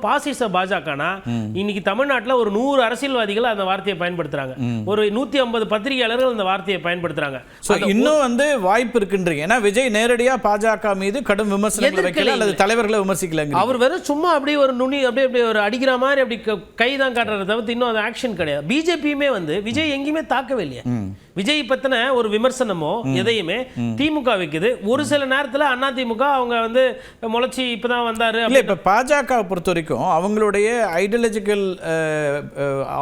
பாசிச பாஜகனா இன்னைக்கு தமிழ்நாட்டில் ஒரு 100 அரசியல்வாதிகள் அந்த வார்த்தையை பயன்படுத்துறாங்க, ஒரு 150 பத்திரிகையாளர்கள் அந்த வார்த்தையை பயன்படுத்துறாங்க. இன்னும் வாய்ப்பு இருக்குன்றீங்க. ஏன்னா விஜய் நேரடியா பாஜக மீது கடும் விமர்சனங்களை வைக்கல அல்லது தலைவர்களை விமர்சிக்கல. அவர் வெறும் சும்மா அப்படியே ஒரு நுனி அப்படியே ஒரு அடிக்கிற மாதிரி அப்படி கை தான் காட்டுறத தவிர்த்து இன்னும் அது ஆக்ஷன் கிடையாது. பிஜேபியுமே விஜய் எங்கேயுமே தாக்கவே இல்லையா? விஜய் பத்தின ஒரு விமர்சனமோ எதையுமே திமுக வைக்குது. ஒரு சில நேரத்தில் அண்ணா திமுக அவங்க முளைச்சி இப்பதான் வந்தாரு. இப்ப பாஜக பொறுத்த வரைக்கும் அவங்களுடைய ஐடியாலஜிக்கல்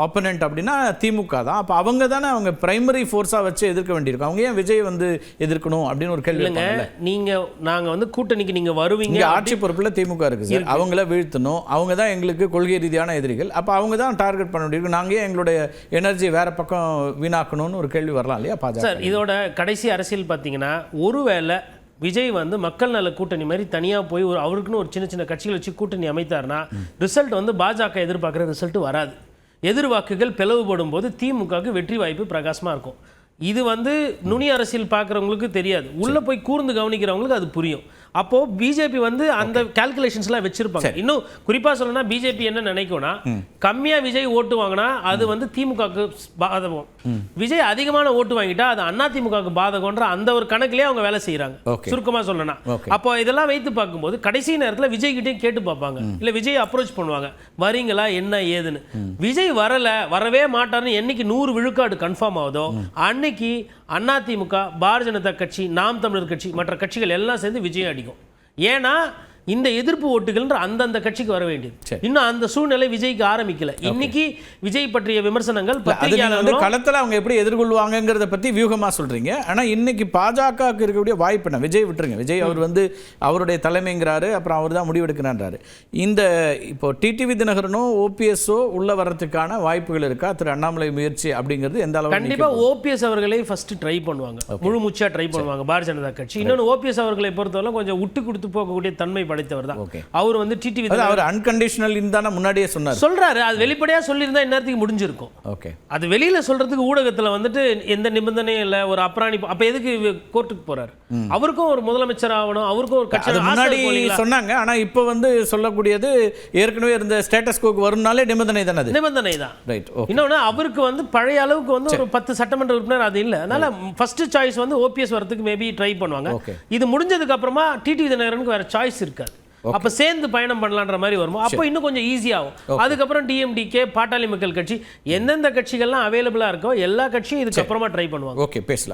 ஆப்போனன்ட் அப்படின்னா திமுக தான். அப்ப அவங்க தானே அவங்க பிரைமரி ஃபோர்ஸா வச்சு எதிர்க்க வேண்டியிருக்கும். அவங்க ஏன் விஜய் எதிர்க்கணும் அப்படின்னு ஒரு கேள்வி. நாங்க கூட்டணிக்கு நீங்க வருவீங்க, ஆட்சி பொறுப்புல திமுக இருக்கு சார், அவங்கள வீழ்த்தணும், அவங்க தான் எங்களுக்கு கொள்கை ரீதியான எதிரிகள். அப்ப அவங்க தான் டார்கெட் பண்ண வேண்டியிருக்கும். நாங்க ஏன் எங்களுடைய எனர்ஜி வேற பக்கம் வீணாக்கணும்னு ஒரு கேள்வி வரலாம் இல்லையா பாஜக? சார், இதோட கடைசி அரசியல் பார்த்தீங்கன்னா, ஒருவேளை விஜய் மக்கள் நல கூட்டணி மாதிரி தனியாக போய் அவருக்குன்னு ஒரு சின்ன சின்ன கட்சிகள் வச்சு கூட்டணி அமைத்தார்னா ரிசல்ட் பாஜக எதிர்பார்க்குற ரிசல்ட் வராது. எதிர்வாக்குகள் பிளவுபடும் போது திமுகவுக்கு வெற்றி வாய்ப்பு பிரகாசமாக இருக்கும். இது நுனி அரசியல் பார்க்குறவங்களுக்கு தெரியாது, உள்ளே போய் கூர்ந்து கவனிக்கிறவங்களுக்கு அது புரியும். அப்போ பிஜேபி அந்த கால்குலேஷன்ஸ்லாம் வச்சிருப்பாங்க. இன்னும் குறிப்பா சொல்லணும்னா பிஜேபி என்ன நினைக்கும்னா, கம்மியா விஜய் ஓட்டு வாங்கினா அது திமுகவுக்கு பாதகம், விஜய் அதிகமான ஓட்டு வாங்கிட்டா அது அண்ணா திமுகவுக்கு பாதகம்ன்ற அந்த ஒரு கணக்குலயே அவங்க வேலை செய்யறாங்க. சுருக்கமா சொல்லணும்னா அப்போ இதெல்லாம் வைத்து பார்க்கும்போது கடைசி நேரத்தில் விஜய் கிட்டே கேட்டு பார்ப்பாங்க, இல்ல விஜய் அப்ரோச் பண்ணுவாங்க, வரீங்களா என்ன ஏதுன்னு. விஜய் வரவே மாட்டார்னு என்னைக்கு 100 விழுக்காடு கன்ஃபார்ம் ஆகுதோ அன்னைக்கு அதிமுக, பாரதிய ஜனதா கட்சி, நாம் தமிழர் கட்சி, மற்ற கட்சிகள் எல்லாம் சேர்ந்து விஜய் அடிக்கும். ஏன்னா இந்த எதிர்ப்பு ஓட்டுகள் அந்தந்த கட்சிக்கு வர வேண்டியது. இன்னும் அந்த சூழ்நிலை விஜய்க்கு ஆரம்பிக்கல. இன்னைக்கு விஜய் பற்றிய விமர்சனங்கள் களத்துல அவங்க எப்படி எதிர்கொள்வாங்கங்கறத பத்தி வியூகமா சொல்றீங்க. ஆனா இன்னைக்கு பாஜகவுக்கு இருக்கக்கூடிய வாய்ப்பு என்ன? விஜய் விட்டுருங்க, விஜய் அவர் அவருடைய தலைமைங்கிறாரு, அப்புறம் அவர் தான் முடிவெடுக்கிறாரு. இந்த இப்போ டிடிவி தினகரனோ ஓபிஎஸ்ஓ உள்ள வரதுக்கான வாய்ப்புகள் இருக்கா? திரு அண்ணாமலை முயற்சி அப்படிங்கிறது எந்த அளவுக்கு? கண்டிப்பா ஓபிஎஸ் அவர்களை ஃபர்ஸ்ட் ட்ரை பண்ணுவாங்க, முழு மூச்சா ட்ரை பண்ணுவாங்க பாரதிய ஜனதா கட்சி. இன்னொன்று ஓபிஎஸ் அவர்களை பொறுத்தவரை கொஞ்சம் விட்டு கொடுத்து போகக்கூடிய தன்மை படைத்தவர் தான். அவர் டிடிவி அவர் அன்கண்டிஷனல் இன்தான முன்னாடியே சொல்றாரு. அது வெளிப்படையா சொல்லியிருந்தா இந்நேரத்துக்கு முடிஞ்சிருக்கும். ஓகே, அது வெளியில சொல்றதுக்கு ஊடகத்துல எந்த நிபந்தனையும் இல்ல, ஒரு அப்ராணி. அப்ப எதுக்கு கோர்ட்டுக்கு போறாரு? அவருக்கும் ஒரு முதலமைச்சர் ஆகணும், அவருக்கும் ஒரு கட்சி முன்னாடி சொன்னாங்க. ஆனா இப்ப சொல்லக்கூடியது ஏற்கனவே இருந்த ஸ்டேட்டஸ் கோக்கு வரும்னாலே நிபந்தனை தானே, அது நிபந்தனை தான். ரைட். இன்னொன்னு அவருக்கு பழைய அளவுக்கு ஒரு 10 சட்டமன்ற உறுப்பினர் அது இல்ல. அதனால ஃபர்ஸ்ட் சாய்ஸ் ஓபிஎஸ் வரதுக்கு மேபி ட்ரை பண்ணுவாங்க. இது முடிஞ்சதுக்கு அப்புறமா டிடிவி தினகரனுக்கு வேற சாய்ஸ் இருக்காது. அப்ப சேர்ந்து பயணம் பண்ணலான்ற மாதிரி வரும். அப்போ இன்னும் கொஞ்சம் ஈஸியாகும். அதுக்கப்புறம் டிஎம்டிகே, பாட்டாளி மக்கள் கட்சி, எந்தெந்த கட்சிகள்லாம் அவைலபிளா இருக்கோ எல்லா கட்சியும் இதுக்கு அப்புறமா ட்ரை பண்ணுவாங்க. ஓகே, பேசலாம்.